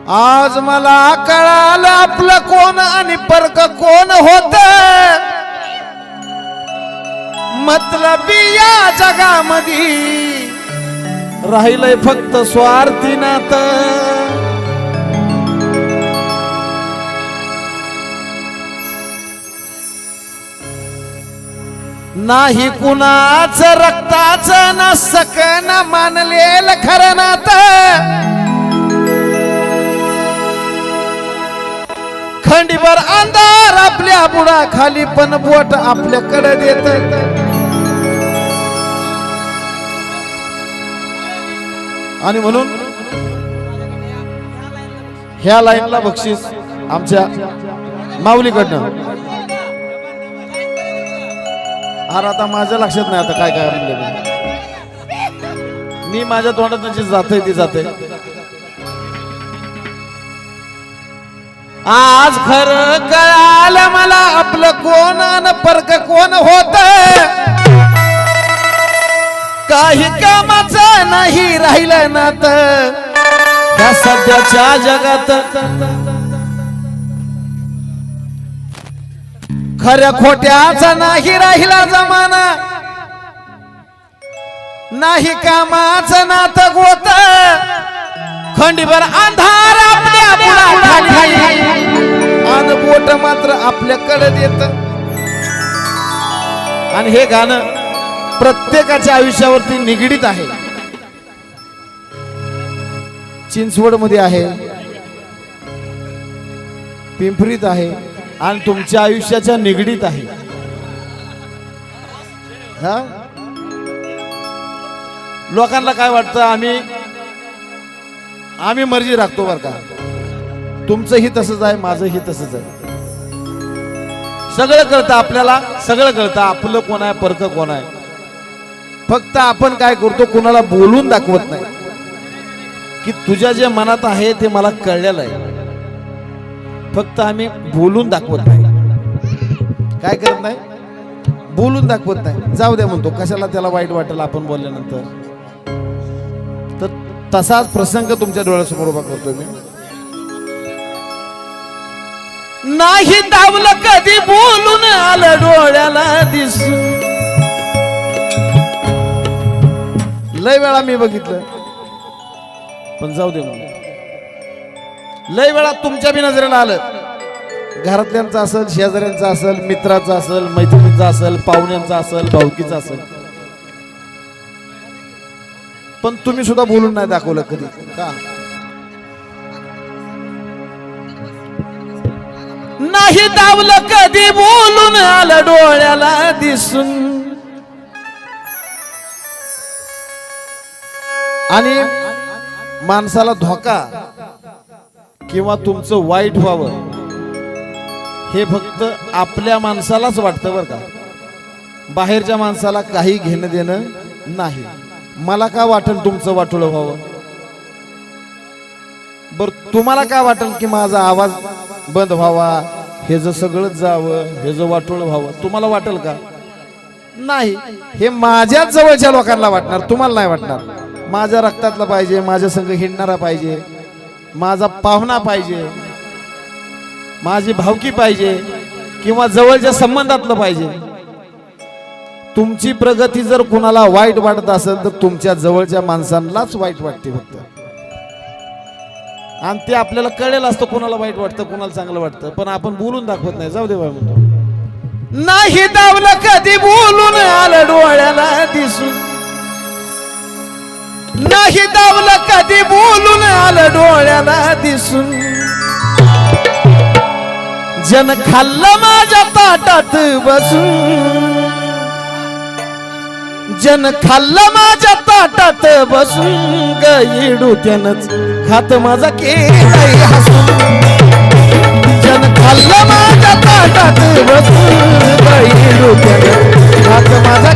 आज मला कळालं आपलं कोण आणि परक कोण होत। मतलबी या जगामध्ये राहिलंय फक्त स्वार्थी नातं। नाही कुणाच रक्ताचं न सकन मानलेलं खरं नातं। खंडीभर अंधार आपल्या बुडा खाली पण बोट आपल्याकडे देत। आणि म्हणून ह्या लाईनला बक्षीस आमच्या माऊलीकडनं। अरे आता माझ्या लक्षात नाही आता काय काय म्हणलं मी माझ्या तोंडात जी जाते ती जाते। आज खरं कळालं मला आपलं कोण आणि परक कोण होत। काही कामाचं नाही राहिलं नातं या सध्याच्या जगात। खऱ्या खोट्याचा नाही राहिला जमाना। नाही कामाचं नातं गोत। खंडीभर अंधार आपल्या बुडाखाली आणि बोट मात्र आपल्याकडे देत। आणि हे गाणं प्रत्येकाच्या आयुष्यावरती निगडीत आहे। चिंचवड मध्ये आहे, पिंपरीत आहे आणि तुमच्या आयुष्याच्या निगडीत आहे। हा लोकांना काय वाटतं आम्ही मर्जी राखतो बर का। तुमचंही तसंच आहे, माझंही तसंच आहे। सगळं कळतं आपल्याला, सगळं कळतं आपलं कोण आहे परक कोण आहे। फक्त आपण काय करतो कुणाला बोलून दाखवत नाही की तुझ्या जे मनात आहे ते मला कळलेलं आहे। फक्त आम्ही बोलून दाखवत नाही। काय करत नाही, बोलून दाखवत नाही। जाऊ द्या म्हणतो, कशाला त्याला वाईट वाटेल आपण बोलल्यानंतर। तर तसाच प्रसंग तुमच्या डोळ्यासमोर उभा करतोय मी। नाही दावलं कधी बोलून आलं डोळ्याला दिसून। लय वेळा मी बघितलं पण जाऊ दे म्हणून। लय वेळा तुमच्या बी नजरेला आलं, घरातल्यांचा असेल, शेजाऱ्यांचा असेल, मित्राचा असेल, मैत्रिणीचा असेल, पाहुण्यांचा असेल, भाऊकीचा असेल, पण तुम्ही सुद्धा बोलून नाही दाखवलं कधी का? नाही दावलं कधी बोलून आलं डोळ्याला दिसून। आणि माणसाला धोका किंवा तुमचं वाईट व्हावं हे फक्त आपल्या माणसालाच वाटतं बरं का। बाहेरच्या माणसाला काही घेणं देणं नाही। मला का वाटेल तुमचं वाटोळं व्हावं? बरं तुम्हाला काय वाटेल की माझा आवाज बंद व्हावा, हे जर सगळं जावं, हे जर वाटोळं व्हावं, तुम्हाला वाटेल का? नाही। हे माझ्याच जवळच्या लोकांना वाटणार, तुम्हाला नाही वाटणार। माझ्या रक्तातला पाहिजे, माझ्या संग हिंडणारा पाहिजे, माझा पाहुणा पाहिजे, माझी भावकी पाहिजे किंवा जवळच्या संबंधातलं पाहिजे। तुमची प्रगती जर कुणाला वाईट वाटत असेल तर तुमच्या जवळच्या माणसांनाच वाईट वाटते फक्त। आणि ते आपल्याला कळेल असतं कुणाला वाईट वाटतं कुणाला चांगलं वाटतं, पण आपण बोलून दाखवत नाही। जाऊ दे बाय म्हणतो। नाही दावलं कधी बोलून आलं डोळ्याला दिसून। नाही दावलं कधी बोलून आलं डोळ्याला दिसून। जन खाल्लं माझ्या ताटात बसून। जन खाल्लं माझ्या ताटात बसून गईडू त्यानंच खात माझा केलाय हसून। जन खाल्लं माझ्या ताटात बसून गईडू त्यानंच खात माझा